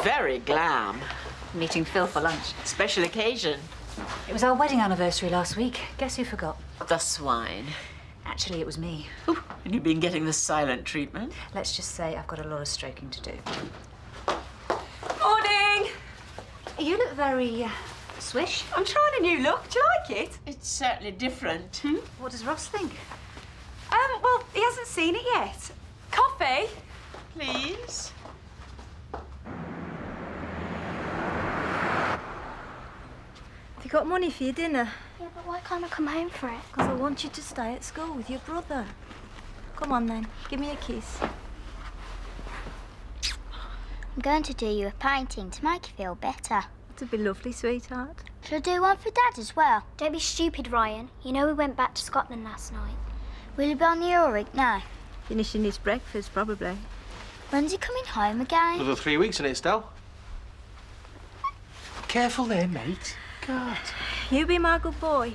Very glam. Meeting Phil for lunch. Special occasion. It was our wedding anniversary last week. Guess who forgot? The swine. Actually, it was me. Ooh, and you've been getting the silent treatment? Let's just say I've got a lot of stroking to do. Morning! You look very, swish. I'm trying a new look. Do you like it? It's certainly different. What does Ross think? Well, he hasn't seen it yet. Coffee? Please. Have you got money for your dinner? Yeah, but why can't I come home for it? Because I want you to stay at school with your brother. Come on then, give me a kiss. I'm going to do you a painting to make you feel better. That'd be lovely, sweetheart. Should I do one for Dad as well? Don't be stupid, Ryan. You know we went back to Scotland last night. Will he be on the Ulrich now? Finishing his breakfast, probably. When's he coming home again? Another 3 weeks in it, Stell. Careful there, mate. God. You be my good boy.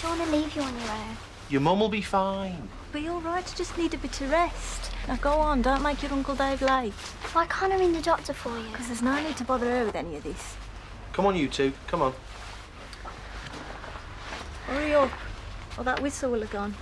Do you want to leave you on your own? Your mum will be fine. Be all right, you just need a bit of rest. Now go on, don't make your Uncle Dave late. Why can't I ring the doctor for you? Because there's no need to bother her with any of this. Come on, you two. Come on. Hurry up, or that whistle will have gone.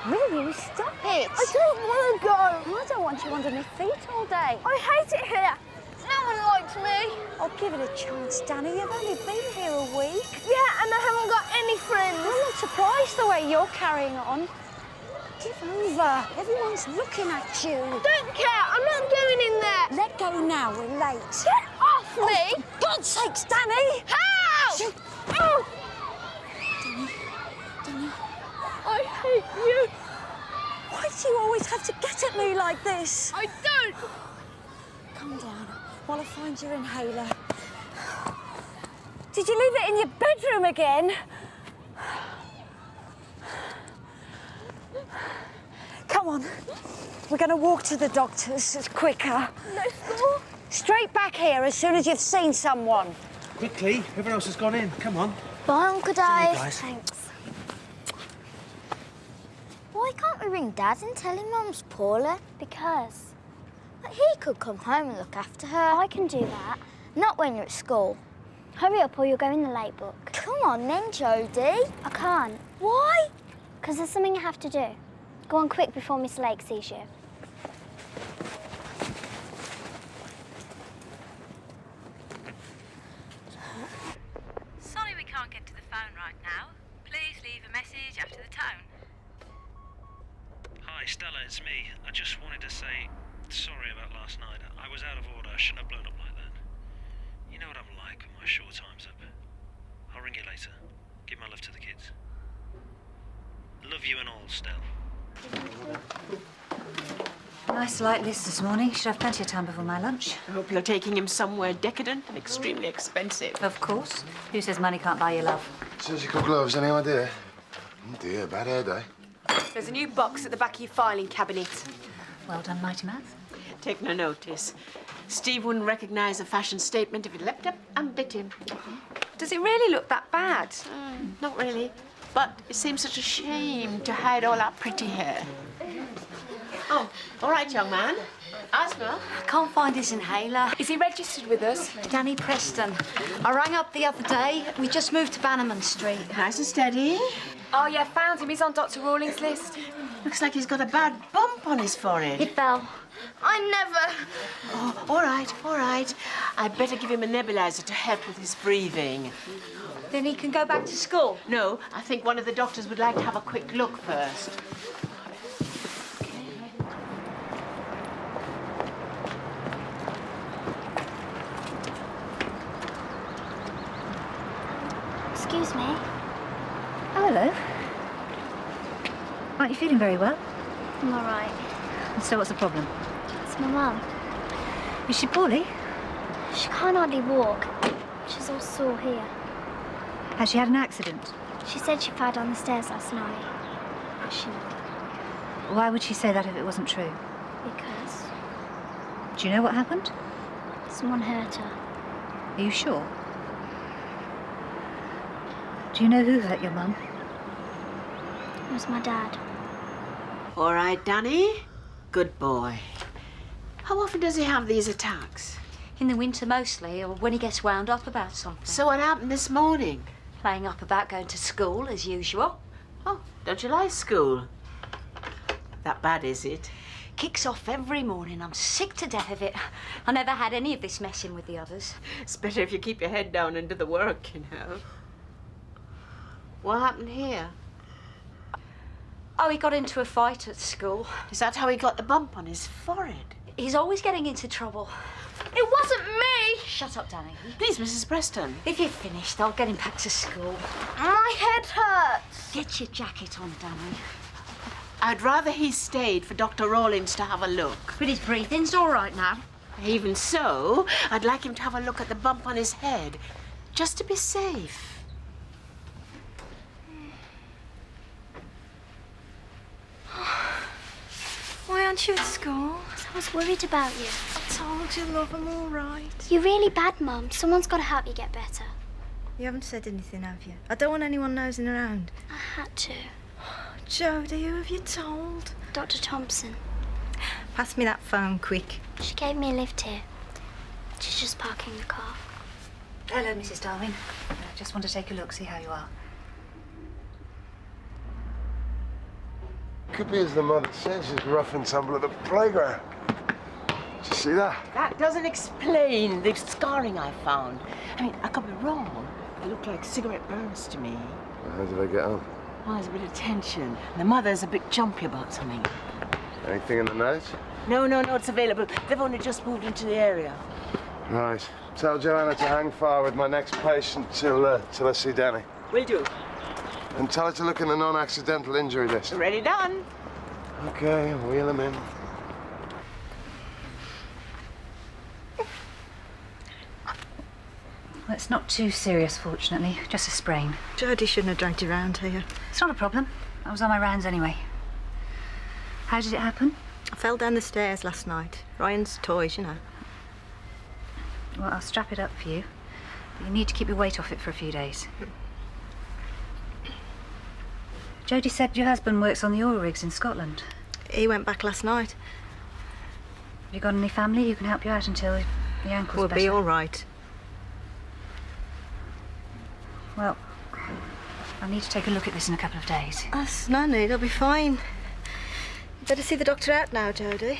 Really, stop it. I don't want to go. I don't want you under my feet all day. I hate it here. No one likes me. Oh, give it a chance, Danny. You've only been here a week. Yeah, and I haven't got any friends. I'm not surprised the way you're carrying on. Give over. Everyone's looking at you. Don't care. I'm not going in there. Let go now. We're late. Get off me. For God's sakes, Danny. Help! Oh! Danny. I hate you. Why do you always have to get at me like this? I don't. Calm down while I find your inhaler. Did you leave it in your bedroom again? Come on. We're going to walk to the doctor's. It's quicker. Let's go. Straight back here as soon as you've seen someone. Quickly. Everyone else has gone in. Come on. Bye, Uncle Dave. See you guys. Thanks. Why can't we ring Dad and tell him Mum's poorly? Because he could come home and look after her. I can do that. Not when you're at school. Hurry up or you'll go in the late book. Come on then, Jodie. I can't. Why? Because there's something I have to do. Go on quick before Miss Lake sees you. Sorry we can't get to the phone right now. Please leave a message after the tone. Hi, Stella, it's me. I just wanted to say sorry about last night. I was out of order. I shouldn't have blown up like that. You know what I'm like when my short time's up. I'll ring you later. Give my love to the kids. Love you and all, Stell. Nice light list this morning. Should have plenty of time before my lunch. I hope you're taking him somewhere decadent and extremely expensive. Of course. Who says money can't buy your love? Surgical gloves, any idea? Oh dear, bad hair day. There's a new box at the back of your filing cabinet. Well done, Mighty Mouth. Take no notice. Steve wouldn't recognise a fashion statement if he leapt up and bit him. Does it really look that bad? Not really. But it seems such a shame to hide all that pretty hair. Oh, all right, young man. Asthma? I can't find his inhaler. Is he registered with us? Danny Preston. I rang up the other day. We just moved to Bannerman Street. Nice and steady. Oh, yeah, found him. He's on Dr. Rawlings' list. Looks like he's got a bad bump on his forehead. He fell. I never. Oh, all right, all right. I'd better give him a nebulizer to help with his breathing. Then he can go back to school? No, I think one of the doctors would like to have a quick look first. Excuse me. Oh, hello. Aren't you feeling very well? I'm all right. So what's the problem? It's my mum. Is she poorly? She can't hardly walk. She's all sore here. Has she had an accident? She said she fell down the stairs last night. But she... Why would she say that if it wasn't true? Because Do you know what happened? someone hurt her. Are you sure? Do you know who hurt your mum? It was my dad. All right, Danny. Good boy. How often does he have these attacks? In the winter mostly, or when he gets wound up about something. So what happened this morning? Playing up about going to school, as usual. Oh, don't you like school? That bad, is it? Kicks off every morning. I'm sick to death of it. I never had any of this messing with the others. It's better if you keep your head down and do the work, you know. What happened here? Oh, he got into a fight at school. Is that how he got the bump on his forehead? He's always getting into trouble. It wasn't me! Shut up, Danny. Please, Mrs. Preston. If you're finished, I'll get him back to school. My head hurts. Get your jacket on, Danny. I'd rather he stayed for Dr. Rawlins to have a look. But his breathing's all right now. Even so, I'd like him to have a look at the bump on his head, just to be safe. Why aren't you at school? I was worried about you. I told you, love, I'm all right. You're really bad, Mum. Someone's got to help you get better. You haven't said anything, have you? I don't want anyone nosing around. I had to. Jodie, who have you told? Dr. Thompson. Pass me that phone, quick. She gave me a lift here. She's just parking the car. Hello, Mrs. Darwin. I just want to take a look, see how you are. Could be as the mother says, she's rough and tumble at the playground. Did you see that? That doesn't explain the scarring I found. I mean, I could be wrong. They look like cigarette burns to me. Well, how did I get on? Oh, there's a bit of tension. And the mother's a bit jumpy about something. Anything in the notes? No, it's available. They've only just moved into the area. Right. Tell Joanna to hang fire with my next patient till I see Danny. Will do. And tell her to look in the non-accidental injury list. Ready, done. Okay, wheel him in. Well, it's not too serious, fortunately. Just a sprain. Jodie shouldn't have dragged you around here. It's not a problem. I was on my rounds anyway. How did it happen? I fell down the stairs last night. Ryan's toys, you know. Well, I'll strap it up for you. But you need to keep your weight off it for a few days. Jodie said your husband works on the oil rigs in Scotland. He went back last night. Have you got any family who can help you out until the ankle's We'll better? be all right. Well, I'll need to take a look at this in a couple of days. That's no need, I'll be fine. You better see the doctor out now, Jodie.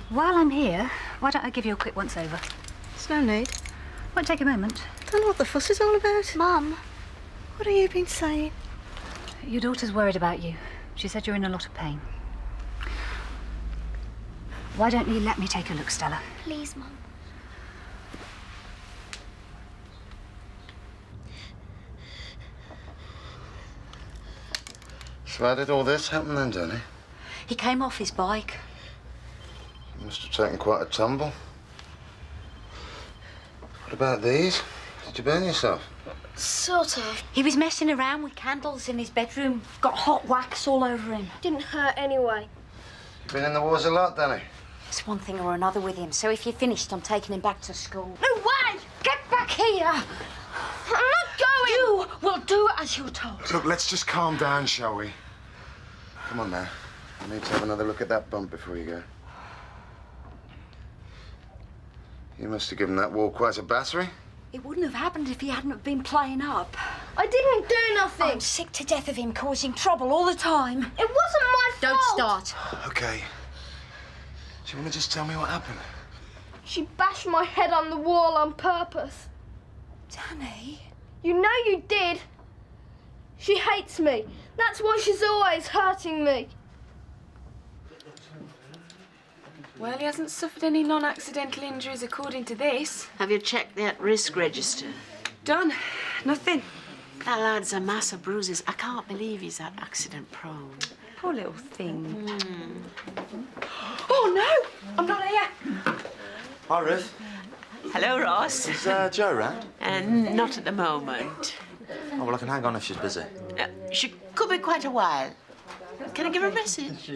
While I'm here, why don't I give you a quick once-over? There's no need. Won't take a moment. I don't know what the fuss is all about. Mum. What have you been saying? Your daughter's worried about you. She said you're in a lot of pain. Why don't you let me take a look, Stella? Please, Mum. So how did all this happen then, Danny? He came off his bike. You must have taken quite a tumble. What about these? Did you burn yourself? Sort of. He was messing around with candles in his bedroom. Got hot wax all over him. Didn't hurt anyway. You've been in the wars a lot, Danny. It's one thing or another with him, so if you're finished, I'm taking him back to school. No way! Get back here! I'm not going! You will do as you're told. Look, let's just calm down, shall we? Come on now. I need to have another look at that bump before you go. You must have given that wall quite a battery. It wouldn't have happened if he hadn't have been playing up. I didn't do nothing. I'm sick to death of him causing trouble all the time. It wasn't my fault. Don't start. Okay. Do you want to just tell me what happened? She bashed my head on the wall on purpose. Danny? You know you did. She hates me. That's why she's always hurting me. Well, he hasn't suffered any non-accidental injuries according to this. Have you checked the at-risk register? Done. Nothing. That lad's a mass of bruises. I can't believe he's that accident-prone. Poor little thing. Oh, no! I'm not here. Hi, Ruth. Hello, Ross. Is Joe around? Not at the moment. Oh, well, I can hang on if she's busy. She could be quite a while. Can I give her a message?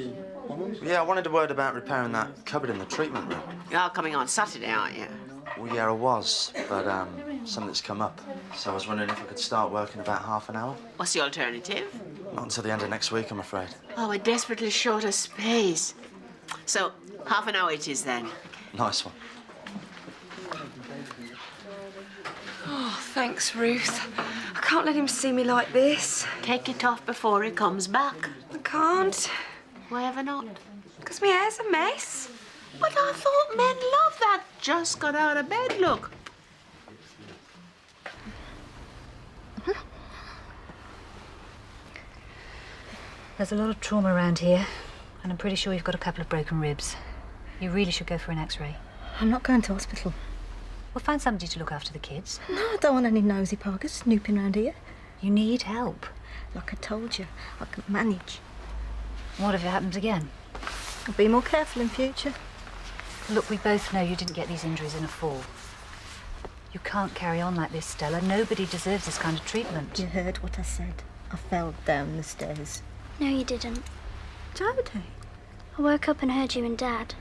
Yeah, I wanted a word about repairing that cupboard in the treatment room. You're coming on Saturday, aren't you? Well, yeah, I was, but something's come up. So I was wondering if I could start work in about half an hour. What's the alternative? Not until the end of next week, I'm afraid. Oh, we're desperately short of space. So, half an hour it is then. Nice one. Oh, thanks, Ruth. I can't let him see me like this. Take it off before he comes back. I can't. Why ever not? Because my hair's a mess. But I thought men love that just got out of bed look. There's a lot of trauma around here, and I'm pretty sure you've got a couple of broken ribs. You really should go for an X-ray. I'm not going to hospital. We'll find somebody to look after the kids. No, I don't want any nosy parkers snooping around here. You need help. Like I told you, I can manage. What if it happens again? I'll be more careful in future. Look, we both know you didn't get these injuries in a fall. You can't carry on like this, Stella. Nobody deserves this kind of treatment. You heard what I said. I fell down the stairs. No, you didn't. Jodie? I woke up and heard you and Dad.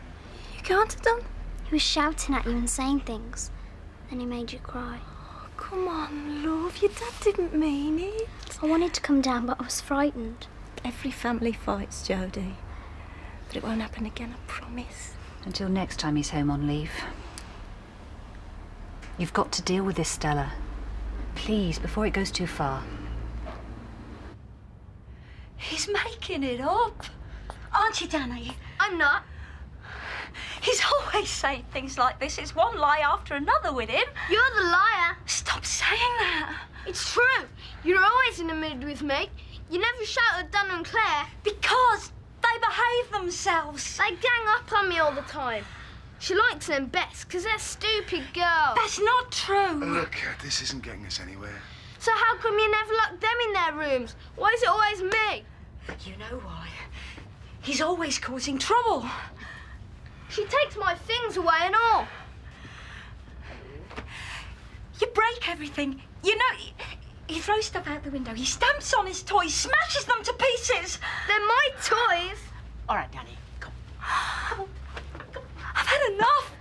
You can't have done. He was shouting at you and saying things. Then he made you cry. Oh, come on, love. Your dad didn't mean it. I wanted to come down, but I was frightened. Every family fights, Jodie. But it won't happen again, I promise. Until next time he's home on leave. You've got to deal with this, Stella. Please, before it goes too far. He's making it up. Aren't you, Danny? I'm not. He's always saying things like this. It's one lie after another with him. You're the liar. Stop saying that. It's true. You're always in the mood with me. You never shout at Dan and Claire. Because they behave themselves. They gang up on me all the time. She likes them best because they're stupid girls. That's not true. Look, this isn't getting us anywhere. So how come you never lock them in their rooms? Why is it always me? You know why. He's always causing trouble. She takes my things away and all. You break everything. You know, he throws stuff out the window. He stamps on his toys, smashes them to pieces. They're my toys. All right, Danny, come. I've had enough.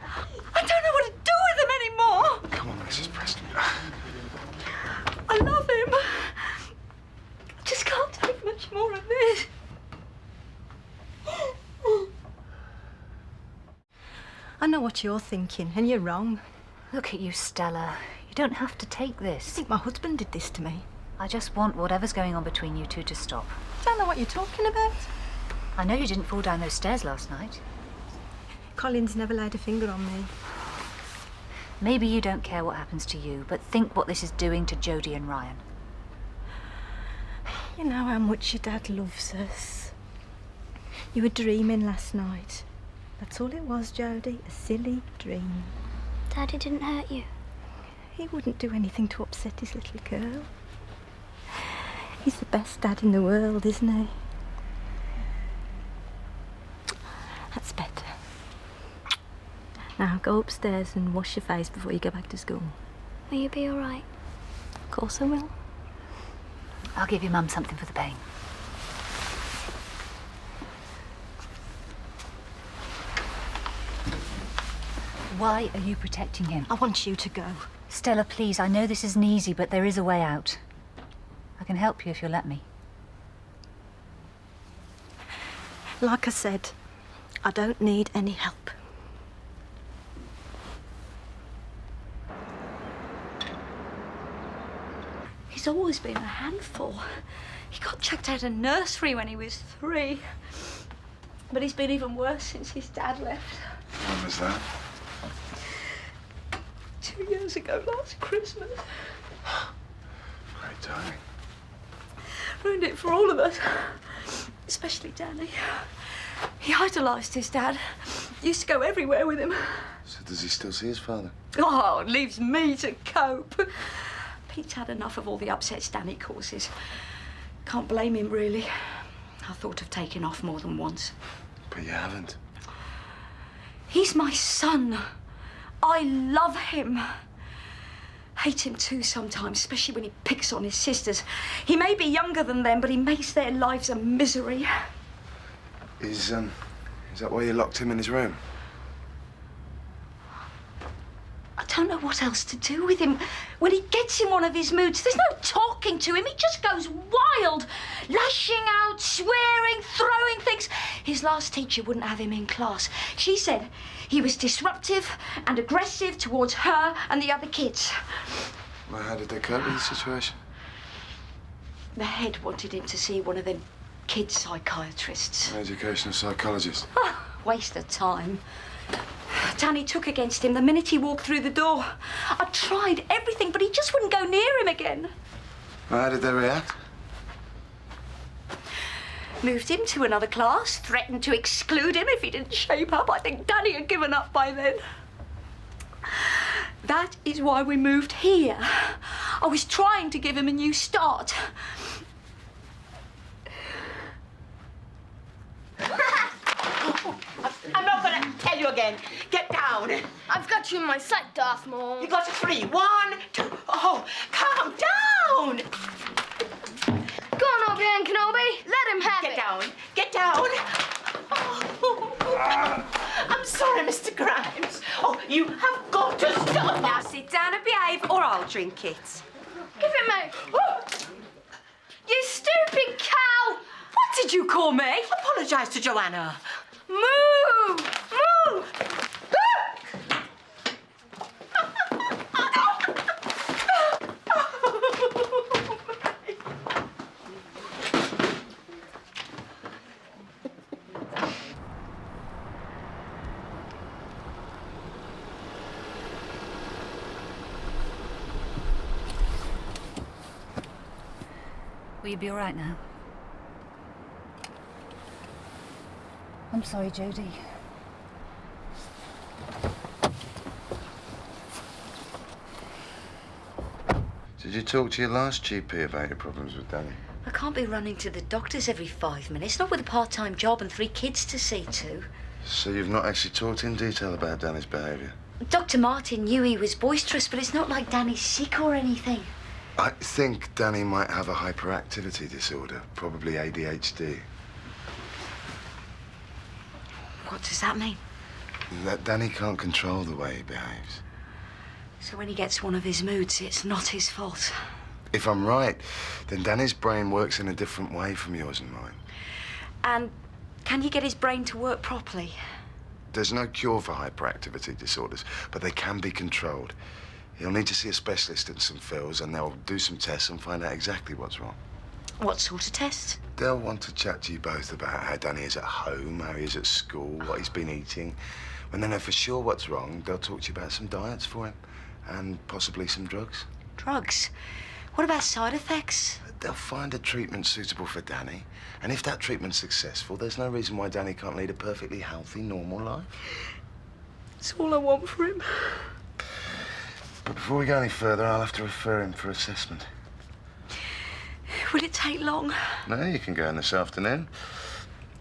I don't know what to do with him anymore. Come on, Mrs. Preston. I love him. I just can't take much more of this. I know what you're thinking, and you're wrong. Look at you, Stella. You don't have to take I this. think my husband did this to me. I just want whatever's going on between you two to stop. I don't know what you're talking about. I know you didn't fall down those stairs last night. Colin's never laid a finger on me. Maybe you don't care what happens to you, but think what this is doing to Jodie and Ryan. You know how much your dad loves us. You were dreaming last night. That's all it was, Jodie, a silly dream. Daddy didn't hurt you. He wouldn't do anything to upset his little girl. He's the best dad in the world, isn't he? That's better. Now go upstairs and wash your face before you go back to school. Will you be all right? Of course I will. I'll give your mum something for the pain. Why are you protecting him? I want you to go. Stella, please, I know this isn't easy, but there is a way out. I can help you if you'll let me. Like I said, I don't need any help. He's always been a handful. He got chucked out of nursery when he was 3. But he's been even worse since his dad left. When was that? 2 years ago, last Christmas. Great timing. Ruined it for all of us. Especially Danny. He idolised his dad. Used to go everywhere with him. So does he still see his father? Oh, it leaves me to cope. Pete's had enough of all the upsets Danny causes. Can't blame him, really. I thought of taking off more than once. But you haven't. He's my son. I love him. Hate him too sometimes, especially when he picks on his sisters. He may be younger than them, but he makes their lives a misery. Is that why you locked him in his room? I don't know what else to do with him. When he gets in one of his moods, there's no talking to him. He just goes wild, lashing out, swearing, throwing things. His last teacher wouldn't have him in class. She said he was disruptive and aggressive towards her and the other kids. Well, how did they cope with the situation? The head wanted him to see one of them kid psychiatrists. An educational psychologist. Waste of time. Danny took against him the minute he walked through the door. I tried everything, but he just wouldn't go near him again. Well, how did they react? Moved him to another class, threatened to exclude him if he didn't shape up. I think Danny had given up by then. That is why we moved here. I was trying to give him a new start. I'm not going to tell you again. Get down. I've got you in my sight, Darth Maul. You got 3. 1, 2. Oh, calm down. Go on, Obi-Wan Kenobi. Let him have it. Get down. Get down. Oh, I'm sorry, Mr. Grimes. Oh, you have got to stop. Now sit down and behave, or I'll drink it. Give it me. You stupid cow. What did you call me? Apologise to Joanna. Moo! Moo! Will you be all right now? I'm sorry, Jodie. Did you talk to your last GP about your problems with Danny? I can't be running to the doctors every 5 minutes, not with a part-time job and 3 kids to see to. So you've not actually talked in detail about Danny's behaviour? Dr. Martin knew he was boisterous, but it's not like Danny's sick or anything. I think Danny might have a hyperactivity disorder, probably ADHD. What does that mean? That Danny can't control the way he behaves. So when he gets one of his moods, it's not his fault. If I'm right, then Danny's brain works in a different way from yours and mine. And can you get his brain to work properly? There's no cure for hyperactivity disorders, but they can be controlled. He'll need to see a specialist in some fields, and they'll do some tests and find out exactly what's wrong. What sort of tests? They'll want to chat to you both about how Danny is at home, how he is at school, what he's been eating. When they know for sure what's wrong, they'll talk to you about some diets for him, and possibly some drugs. Drugs? What about side effects? They'll find a treatment suitable for Danny, and if that treatment's successful, there's no reason why Danny can't lead a perfectly healthy, normal life. It's all I want for him. But before we go any further, I'll have to refer him for assessment. Will it take long? No, you can go in this afternoon.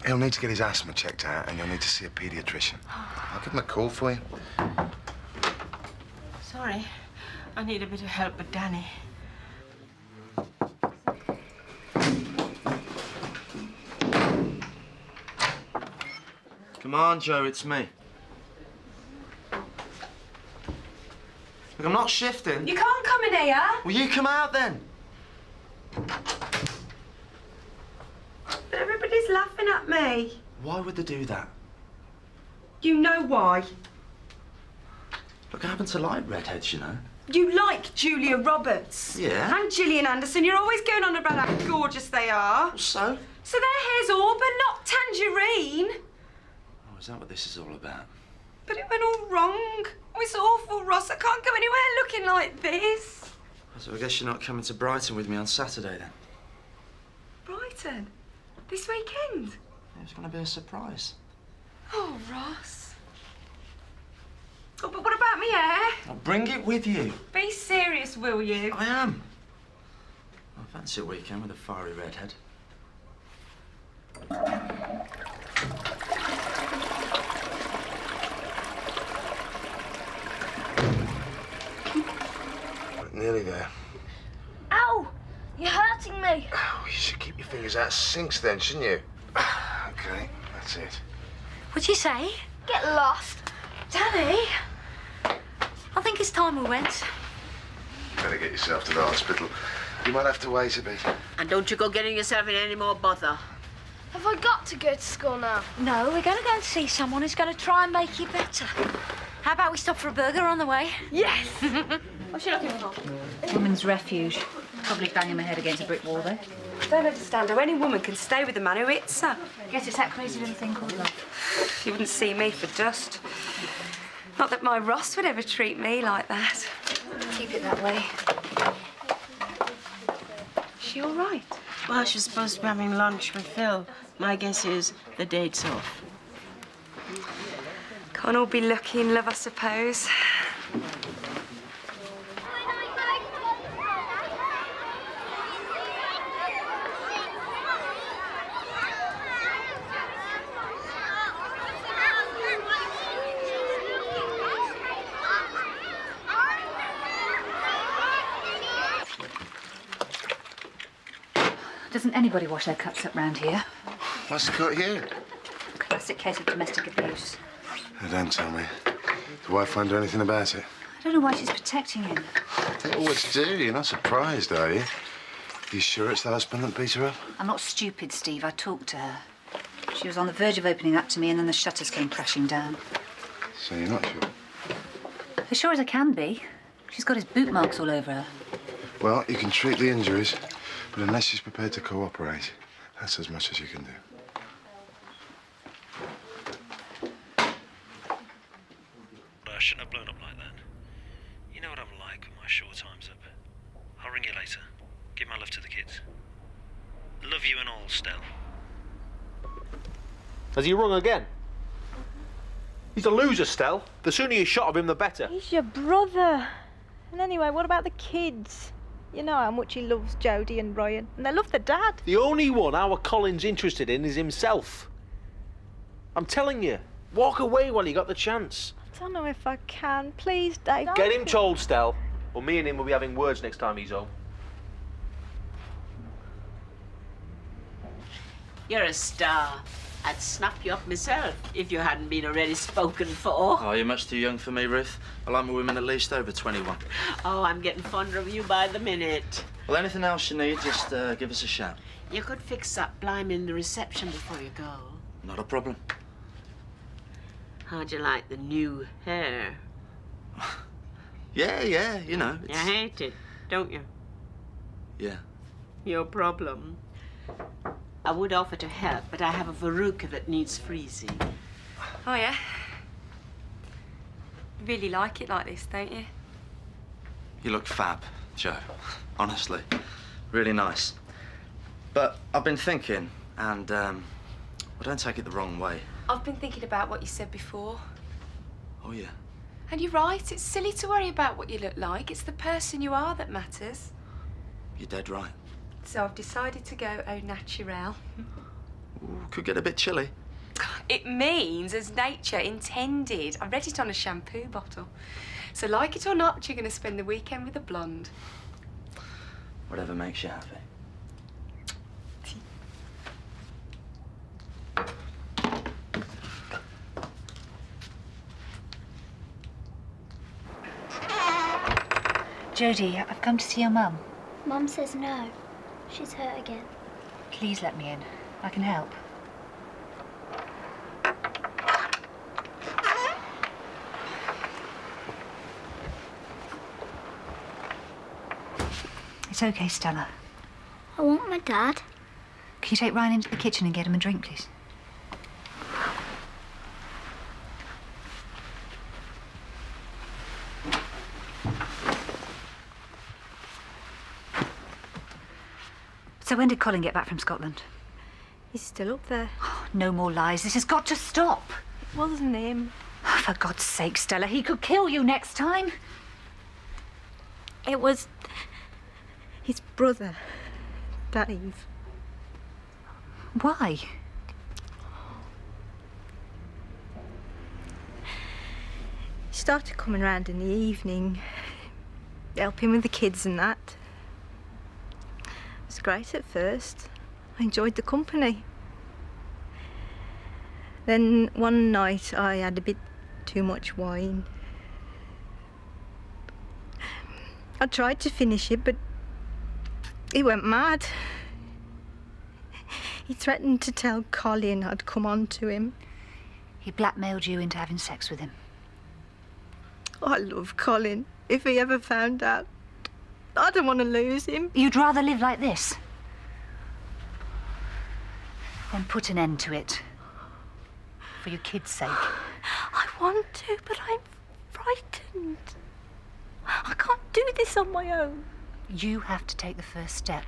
He'll need to get his asthma checked out, and you'll need to see a paediatrician. I'll give him a call for you. Sorry. I need a bit of help with Danny. Come on, Joe, it's me. Look, I'm not shifting. You can't come in here. Will you come out then? But everybody's laughing at me. Why would they do that? You know why. Look, I happen to like redheads, you know. You like Julia Roberts. Yeah. And Gillian Anderson. You're always going on about how gorgeous they are. So? So their hair's auburn, not tangerine. Oh, is that what this is all about? But it went all wrong. Oh, it's awful, Ross. I can't go anywhere looking like this. So I guess you're not coming to Brighton with me on Saturday, then? Brighton? This weekend? It was going to be a surprise. Oh, Ross. Oh, but what about me hair? I'll bring it with you. Be serious, will you? I am. I fancy a weekend with a fiery redhead. nearly there. Ow! You're hurting me. Oh, you should keep your fingers out of sinks then, shouldn't you? OK, that's it. What'd you say? Get lost. Danny, I think it's time we went. Better get yourself to the hospital. You might have to wait a bit. And don't you go getting yourself in any more bother. Have I got to go to school now? No, we're going to go and see someone who's going to try and make you better. How about we stop for a burger on the way? Yes! What's she looking for? Woman's refuge. Probably banging my head against a brick wall, though. I don't understand how any woman can stay with a man who hits her. Guess it's that crazy little thing called love. You wouldn't see me for dust. Not that my Ross would ever treat me like that. Keep it that way. Is she all right? Well, she's supposed to be having lunch with Phil. My guess is the date's off. Can't all be lucky in love, I suppose. Doesn't anybody wash their cups up round here? What's the cut here? Classic case of domestic abuse. Oh, don't tell me. The wife won't do anything about it? I don't know why she's protecting him. They always do. You're not surprised, are you? You sure it's the husband that beat her up? I'm not stupid, Steve. I talked to her. She was on the verge of opening up to me, and then the shutters came crashing down. So you're not sure? As sure as I can be. She's got his boot marks all over her. Well, you can treat the injuries, but unless she's prepared to cooperate, that's as much as you can do. I shouldn't have blown up like that. You know what I'm like when my short time's up. I'll ring you later. Give my love to the kids. Love you and all, Stell. Has he rung again? He's a loser, Stell. The sooner you shot of him, the better. He's your brother. And anyway, what about the kids? You know how much he loves Jodie and Ryan, and they love their dad. The only one our Colin's interested in is himself. I'm telling you, walk away while you got the chance. I don't know if I can. Please, Dave. Get him told, Stell, or me and him will be having words next time he's home. You're a star. I'd snap you up myself if you hadn't been already spoken for. Oh, you're much too young for me, Ruth. I like my women at least over 21. Oh, I'm getting fonder of you by the minute. Well, anything else you need, just give us a shout. You could fix up Blime in the reception before you go. Not a problem. How'd you like the new hair? Yeah, you know. You hate it, don't you? Yeah. Your problem. I would offer to help, but I have a verruca that needs freezing. Oh, yeah? You really like it like this, don't you? You look fab, Joe. Honestly. Really nice. But I've been thinking, and well, don't take it the wrong way. I've been thinking about what you said before. Oh, yeah? And you're right, it's silly to worry about what you look like. It's the person you are that matters. You're dead right. So I've decided to go au naturel. Ooh, could get a bit chilly. It means as nature intended. I read it on a shampoo bottle. So like it or not, you're going to spend the weekend with a blonde. Whatever makes you happy. Jodie, I've come to see your mum. Mum says no. She's hurt again. Please let me in. I can help. It's okay, Stella. I want my dad. Can you take Ryan into the kitchen and get him a drink, please? So when did Colin get back from Scotland? He's still up there. Oh, no more lies. This has got to stop. It wasn't him. Oh, for God's sake, Stella, he could kill you next time. It was his brother, Dave. Why? He started coming round in the evening. helping with the kids and that. It was great at first. I enjoyed the company. Then one night I had a bit too much wine. I tried to finish it, but he went mad. He threatened to tell Colin I'd come on to him. He blackmailed you into having sex with him. I love Colin. If he ever found out, I don't want to lose him. You'd rather live like this? Then put an end to it. For your kids' sake. I want to, but I'm frightened. I can't do this on my own. You have to take the first step.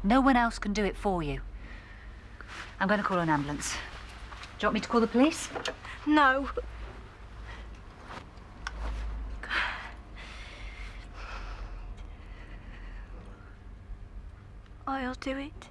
No one else can do it for you. I'm going to call an ambulance. Do you want me to call the police? No. I'll do it.